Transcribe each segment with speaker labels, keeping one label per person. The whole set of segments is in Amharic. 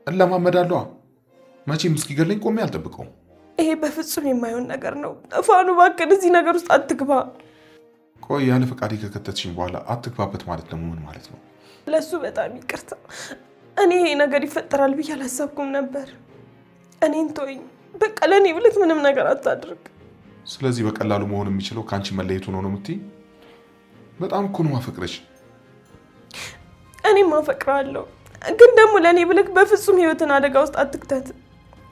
Speaker 1: እለማመዳለሁ። መቼም እስኪገለኝ ቆሜ አልጠብቀውም።
Speaker 2: ይሄ በፍጹም የማይሆን ነገር ነው። ፋኑ እባክህን እዚህ ነገር ውስጥ አትግባ።
Speaker 1: ቆይ ያለ ፈቃዴ ከከተትሽኝ በኋላ አትግባበት ማለት ደግሞ ምን ማለት ነው?
Speaker 2: ለሱ በጣም ይቅርታ። እኔ ይሄ ነገር ይፈጠራል ብዬ አላሰብኩም ነበር። እኔን ተወኝ በቃ። ለእኔ ብለህ ምንም ነገር አታድርግ።
Speaker 1: ስለዚህ በቀላሉ መሆን የሚችለው ከአንቺ መለየቱ ነው የምትይ? በጣም እኮ ነው ማፈቅረሽ።
Speaker 2: እኔም አፈቅራለሁ፣ ግን ደግሞ ለእኔ ብለህ በፍጹም ህይወትን አደጋ ውስጥ አትክተት።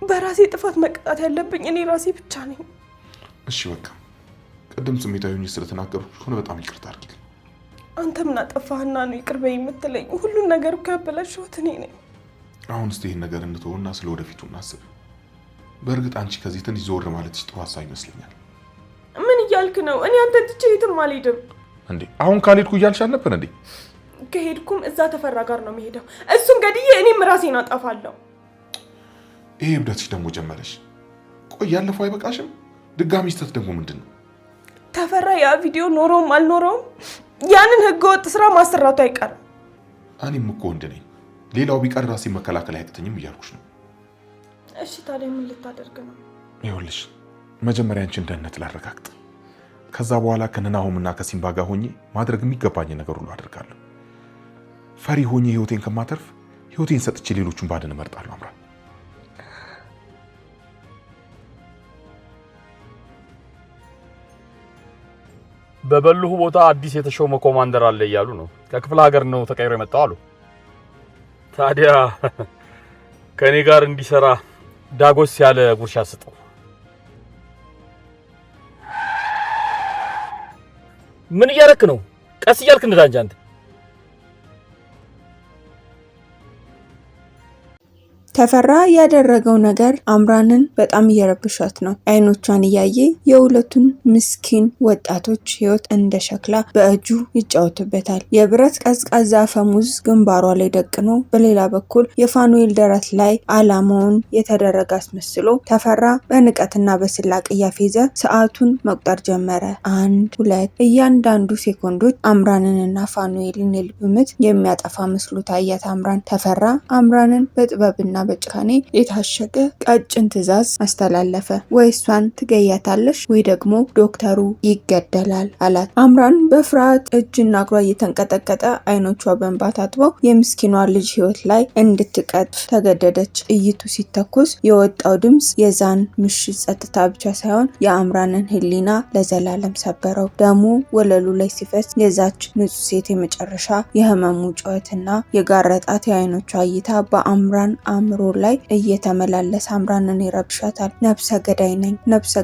Speaker 2: በራሴ ጥፋት መቀጣት ያለብኝ እኔ ራሴ ብቻ ነኝ።
Speaker 1: እሺ በቃ ቅድም ስሜታዊ ሆኜ ስለተናገርኩሽ ሆነ በጣም ይቅርታ አድርጊልኝ።
Speaker 2: አንተ ምን አጠፋህና ነው ይቅር በይ የምትለኝ? ሁሉን ነገር እኮ ያበላሸሁት እኔ ነኝ።
Speaker 1: አሁን እስቲ ይህን ነገር እንተውና ስለ ወደፊቱ እናስብ። በእርግጥ አንቺ ከዚህ ትንሽ ዞር ማለትሽ ጥሩ ሀሳብ ይመስለኛል።
Speaker 2: ምን እያልክ ነው? እኔ አንተን ትቼ የትም አልሄድም።
Speaker 1: እንዴ አሁን ካልሄድኩ እያልሽ አልነበር እንዴ?
Speaker 2: ከሄድኩም እዛ ተፈራ ጋር ነው የምሄደው። እሱን ገድዬ እኔም ራሴን አጠፋለሁ።
Speaker 1: ይሄ እብደትሽ ደግሞ ጀመረሽ። ቆይ ያለፈው አይበቃሽም? ድጋሚ ስተት ደግሞ ምንድን ነው?
Speaker 2: ተፈራ ያ ቪዲዮ ኖረውም አልኖረውም ያንን ህገወጥ ስራ ማሰራቱ አይቀርም።
Speaker 1: እኔም እኮ ወንድ ነኝ። ሌላው ቢቀር ራሴን መከላከል አያቅተኝም እያልኩሽ ነው።
Speaker 2: እሺ ታዲያ ምን ልታደርግ ነው?
Speaker 1: ይኸውልሽ መጀመሪያ አንቺን ደህንነት ላረጋግጥ። ከዛ በኋላ ከነናሆምና ከሲምባ ጋር ሆኜ ማድረግ የሚገባኝ ነገር ሁሉ አደርጋለሁ። ፈሪ ሆኜ ህይወቴን ከማተርፍ ህይወቴን ሰጥቼ ሌሎቹን ባድን እመርጣለሁ። አምራን
Speaker 3: በበልሁ ቦታ አዲስ የተሾመ ኮማንደር አለ እያሉ ነው። ከክፍለ ሀገር ነው ተቀይሮ የመጣው አሉ። ታዲያ ከኔ ጋር እንዲሰራ ዳጎስ ያለ ጉርሻ ስጠው። ምን እያረክ ነው? ቀስ እያልክ እንደዳ እንጂ አንተ።
Speaker 4: ተፈራ ያደረገው ነገር አምራንን በጣም እየረብሻት ነው። አይኖቿን እያየ የሁለቱን ምስኪን ወጣቶች ህይወት እንደ ሸክላ በእጁ ይጫወትበታል። የብረት ቀዝቃዛ አፈሙዝ ግንባሯ ላይ ደቅኖ በሌላ በኩል የፋኑኤል ደረት ላይ አላማውን የተደረገ አስመስሎ ተፈራ በንቀትና በስላቅ እያፌዘ ሰዓቱን መቁጠር ጀመረ። 1 2 እያንዳንዱ ሴኮንዶች አምራንንና ፋኑኤልን የልብ ምት የሚያጠፋ መስሎ ታያት። ተፈራ አምራንን በጥበብና በጭካኔ የታሸገ ቀጭን ትዕዛዝ አስተላለፈ። ወይ እሷን ትገያታለሽ ወይ ደግሞ ዶክተሩ ይገደላል አላት። አምራን በፍርሃት እጅና እግሯ እየተንቀጠቀጠ አይኖቿ በእንባ ታጥበው የምስኪኗ ልጅ ህይወት ላይ እንድትቀጥፍ ተገደደች። ጥይቱ ሲተኩስ የወጣው ድምፅ የዛን ምሽት ጸጥታ ብቻ ሳይሆን የአምራንን ህሊና ለዘላለም ሰበረው። ደሙ ወለሉ ላይ ሲፈስ የዛች ንጹህ ሴት የመጨረሻ የህመሙ ጩኸትና የጋረጣት የአይኖቿ እይታ በአምራን አእምሮ ላይ እየተመላለሰ አምራንን ይረብሻታል። ነፍሰ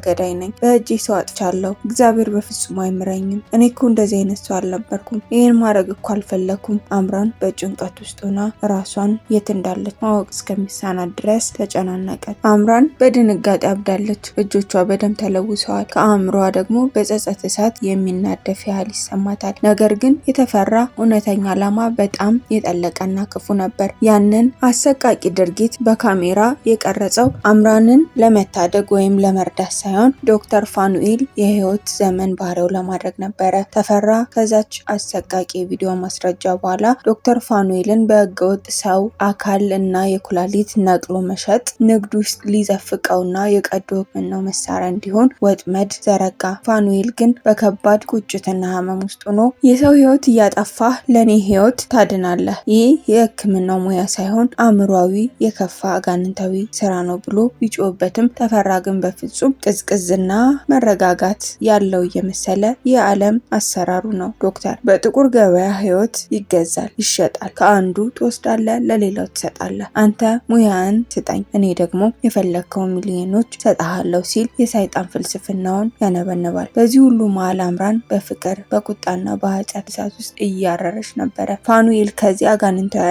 Speaker 4: ገዳይ ነኝ፣ በእጄ ሰው አጥቻለሁ። እግዚአብሔር በፍጹም አይምረኝም። እኔ እኮ እንደዚህ አይነት ሰው አልነበርኩም። ይህን ማድረግ እኮ አልፈለኩም። አምራን በጭንቀት ውስጥ ሆና ራሷን የት እንዳለች ማወቅ እስከሚሳናት ድረስ ተጨናነቀች። አምራን በድንጋጤ አብዳለች። እጆቿ በደም ተለውሰዋል። ከአእምሮዋ ደግሞ በጸጸት እሳት የሚናደፍ ያህል ይሰማታል። ነገር ግን የተፈራ እውነተኛ ዓላማ በጣም የጠለቀና ክፉ ነበር። ያንን አሰቃቂ ድርጊት በካሜራ የቀረጸው አምራንን ለመታደግ ወይም ለመርዳት ሳይሆን ዶክተር ፋኑኤል የህይወት ዘመን ባህሪው ለማድረግ ነበረ። ተፈራ ከዛች አሰቃቂ ቪዲዮ ማስረጃ በኋላ ዶክተር ፋኑኤልን በህገወጥ ሰው አካል እና የኩላሊት ነቅሎ መሸጥ ንግድ ውስጥ ሊዘፍቀውና የቀዶ ህክምናው መሳሪያ እንዲሆን ወጥመድ ዘረጋ። ፋኑኤል ግን በከባድ ቁጭትና ህመም ውስጥ ሆኖ የሰው ህይወት እያጠፋህ ለኔ ህይወት ታድናለህ፣ ይህ የህክምናው ሙያ ሳይሆን አእምሯዊ የከፋ አጋንንታዊ ስራ ነው ብሎ ቢጮህበትም ተፈራ ግን በፍጹም ቅዝቅዝና መረጋጋት ያለው እየመሰለ የዓለም አሰራሩ ነው። ዶክተር በጥቁር ገበያ ህይወት ይገዛል፣ ይሸጣል። ከአንዱ ትወስዳለህ፣ ለሌላው ትሰጣለህ። አንተ ሙያን ስጠኝ፣ እኔ ደግሞ የፈለግከው ሚሊዮኖች ሰጣሃለሁ ሲል የሰይጣን ፍልስፍናውን ያነበንባል። በዚህ ሁሉ መሃል አምራን በፍቅር በቁጣና በኃጢአት እሳት ውስጥ እያረረች ነበረ። ፋኑኤል ከዚህ አጋንንታዊ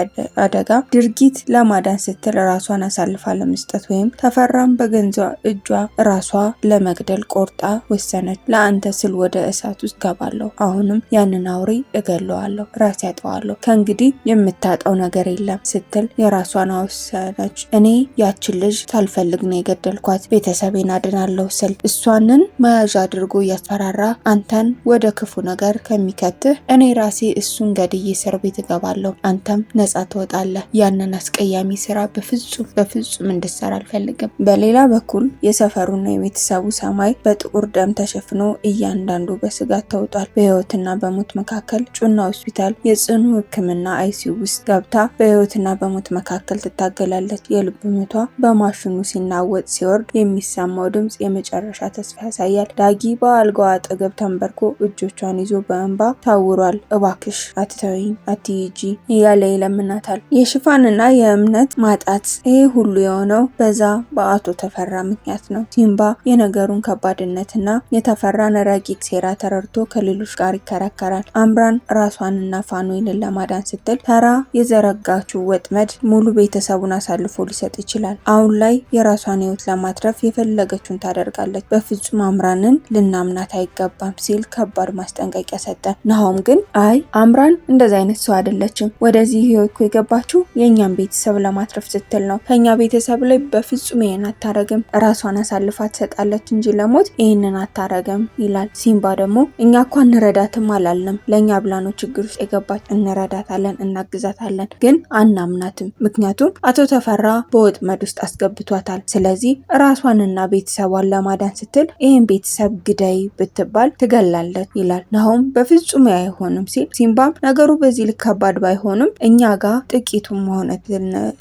Speaker 4: አደጋ ድርጊት ለማዳን ስትል ራሷን አሳልፋ ለመስጠት ወይም ተፈራም በገንዘብ እጇ ራሷ ለመግደል ቆርጣ ወሰነች። ለአንተ ስል ወደ እሳት ውስጥ ገባለሁ፣ አሁንም ያንን አውሬ እገለዋለሁ፣ ራሴ ያጠዋለሁ፣ ከእንግዲህ የምታጣው ነገር የለም ስትል የራሷን ወሰነች። እኔ ያችን ልጅ ሳልፈልግ ነው የገደልኳት፣ ቤተሰቤን አድናለሁ ስል እሷንን መያዣ አድርጎ እያስፈራራ አንተን ወደ ክፉ ነገር ከሚከትህ እኔ ራሴ እሱን ገድዬ እስር ቤት እገባለሁ፣ አንተም ነጻ ትወጣለህ። ያንን አስቀያሚ ስራ በፍጹም እንድትሰራ አልፈልግም። በሌላ በኩል የሰፈሩና የቤተሰቡ ሰማይ በጥቁር ደም ተሸፍኖ እያንዳንዱ በስጋት ተውጧል። በህይወትና በሞት መካከል ጩና ሆስፒታል የጽኑ ሕክምና አይሲዩ ውስጥ ገብታ በህይወትና በሞት መካከል ትታገላለች። የልብ ምቷ በማሽኑ ሲናወጥ ሲወርድ የሚሰማው ድምጽ የመጨረሻ ተስፋ ያሳያል። ዳጊ በአልጋዋ አጠገብ ተንበርኮ እጆቿን ይዞ በእንባ ታውሯል። እባክሽ አትተውኝ፣ አትሂጂ እያለ ይለምናታል። የሽፋንና የእምነት ማጣት። ይሄ ሁሉ የሆነው በዛ በአቶ ተፈራ ምክንያት ነው። ሲምባ የነገሩን ከባድነትና የተፈራን ረቂቅ ሴራ ተረድቶ ከሌሎች ጋር ይከራከራል። አምራን ራሷንና ፋኑኤልን ለማዳን ስትል ተራ የዘረጋችው ወጥመድ ሙሉ ቤተሰቡን አሳልፎ ሊሰጥ ይችላል። አሁን ላይ የራሷን ህይወት ለማትረፍ የፈለገችውን ታደርጋለች። በፍጹም አምራንን ልናምናት አይገባም ሲል ከባድ ማስጠንቀቂያ ሰጠ። ናሆም ግን አይ አምራን እንደዛ አይነት ሰው አይደለችም። ወደዚህ ህይወት የገባችው የእኛን ቤተሰብ ለማትረፍ ስትል ነው። ከኛ ቤተሰብ ላይ በፍጹም ይሄን አታረግም። ራሷን አሳልፋ ትሰጣለች እንጂ ለሞት ይሄንን አታረግም ይላል። ሲምባ ደግሞ እኛ እኮ እንረዳትም አላልንም። ለኛ ብላ ነው ችግር ውስጥ የገባች። እንረዳታለን፣ እናግዛታለን፣ ግን አናምናትም። ምክንያቱም አቶ ተፈራ በወጥመድ ውስጥ አስገብቷታል። ስለዚህ ራሷንና ቤተሰቧን ለማዳን ስትል ይሄን ቤተሰብ ግዳይ ብትባል ትገላለች ይላል። ናሆም በፍጹም አይሆንም ሲል ሲምባም ነገሩ በዚህ ልክ ከባድ ባይሆንም እኛ ጋር ጥቂቱም ሆነ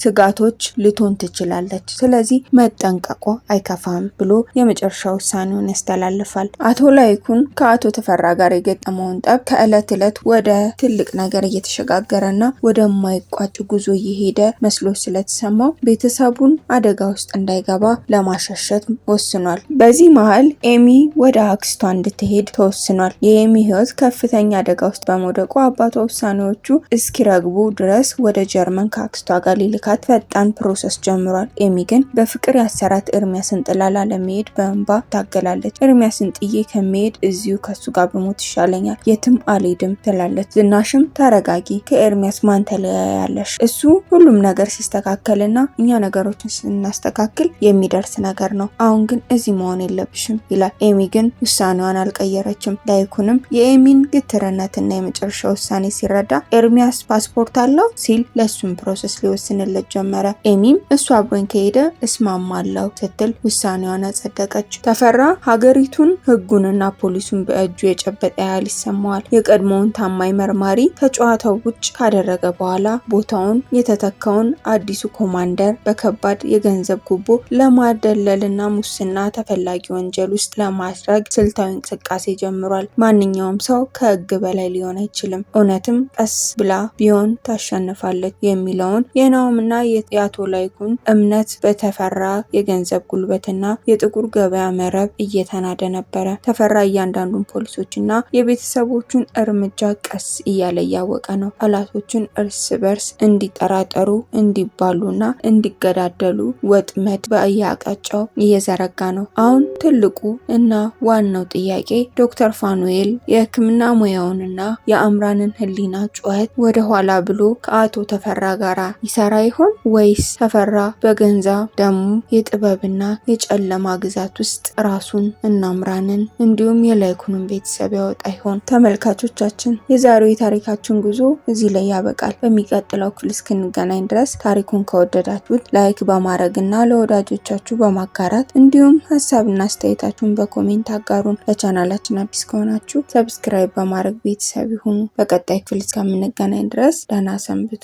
Speaker 4: ስጋቶች ልትሆን ትችላለች። ስለዚህ መጠንቀቆ አይከፋም ብሎ የመጨረሻ ውሳኔውን ያስተላልፋል። አቶ ላይኩን ከአቶ ተፈራ ጋር የገጠመውን ጠብ ከዕለት ዕለት ወደ ትልቅ ነገር እየተሸጋገረና ወደማይቋጭ ጉዞ እየሄደ መስሎ ስለተሰማው ቤተሰቡን አደጋ ውስጥ እንዳይገባ ለማሸሸት ወስኗል። በዚህ መሃል ኤሚ ወደ አክስቷ እንድትሄድ ተወስኗል። የኤሚ ህይወት ከፍተኛ አደጋ ውስጥ በመውደቁ አባቷ ውሳኔዎቹ እስኪረግቡ ድረስ ወደ ጀርመን ከአክስቷ ጋር ሊልካት ፈጣን ፕሮሰስ ጀምሯል። ኤሚ ግን በፍቅር ያሰራት ኤርሚያስን ጥላላ ለመሄድ በእንባ ታገላለች። ኤርሚያስን ጥዬ ከመሄድ እዚሁ ከሱ ጋር በሞት ይሻለኛል፣ የትም አልሄድም ትላለች። ዝናሽም ተረጋጊ፣ ከኤርሚያስ ማን ተለያያለሽ? እሱ ሁሉም ነገር ሲስተካከልና እኛ ነገሮችን ስናስተካክል የሚደርስ ነገር ነው። አሁን ግን እዚህ መሆን የለብሽም ይላል። ኤሚ ግን ውሳኔዋን አልቀየረችም። ላይኩንም የኤሚን ግትርነትና የመጨረሻ ውሳኔ ሲረዳ ኤርሚያስ ፓስፖርት አለው ሲል ለሱም ፕሮሰስ ሊወስንለት ጀመረ። ኤሚም እሱ አብሮኝ ከሄደ እስማማለሁ ስትል ውሳኔዋን አጸደቀች። ተፈራ ሀገሪቱን ህጉንና ፖሊሱን በእጁ የጨበጠ ያህል ይሰማዋል። የቀድሞውን ታማኝ መርማሪ ከጨዋታው ውጭ ካደረገ በኋላ ቦታውን የተተካውን አዲሱ ኮማንደር በከባድ የገንዘብ ጉቦ ለማደለልና ሙስና ተፈላጊ ወንጀል ውስጥ ለማድረግ ስልታዊ እንቅስቃሴ ጀምሯል። ማንኛውም ሰው ከህግ በላይ ሊሆን አይችልም፣ እውነትም ቀስ ብላ ቢሆን ታሸንፋለች የሚለውን የናሆምና የአቶ ላይኩን እምነት በተፈራ የገንዘብ ጉልበትና የጥቁር ገበያ መረብ እየተናደ ነበረ። ተፈራ እያንዳንዱን ፖሊሶችና የቤተሰቦቹን እርምጃ ቀስ እያለ እያወቀ ነው። ጠላቶቹን እርስ በርስ እንዲጠራጠሩ፣ እንዲባሉና እንዲገዳደሉ ወጥመድ በየአቅጣጫው እየዘረጋ ነው። አሁን ትልቁ እና ዋናው ጥያቄ ዶክተር ፋኑኤል የህክምና ሙያውንና የአምራንን ህሊና ጩኸት ወደ ኋላ ብሎ ከአቶ ተፈራ ጋራ ይሰራ ይሆን ወይስ ተፈራ በገንዘብ ደሙ የጥበብና የጨለማ ግዛት ውስጥ ራሱን እና አምራንን እንዲሁም የላይኩንን ቤተሰብ ያወጣ ይሆን? ተመልካቾቻችን የዛሬው የታሪካችን ጉዞ እዚህ ላይ ያበቃል። በሚቀጥለው ክፍል እስክንገናኝ ድረስ ታሪኩን ከወደዳችሁት ላይክ በማድረግና ለወዳጆቻችሁ በማጋራት እንዲሁም ሀሳብና አስተያየታችሁን በኮሜንት አጋሩን። ለቻናላችን አዲስ ከሆናችሁ ሰብስክራይብ በማድረግ ቤተሰብ ይሁኑ። በቀጣይ ክፍል እስከምንገናኝ ድረስ ደህና ሰንብቱ።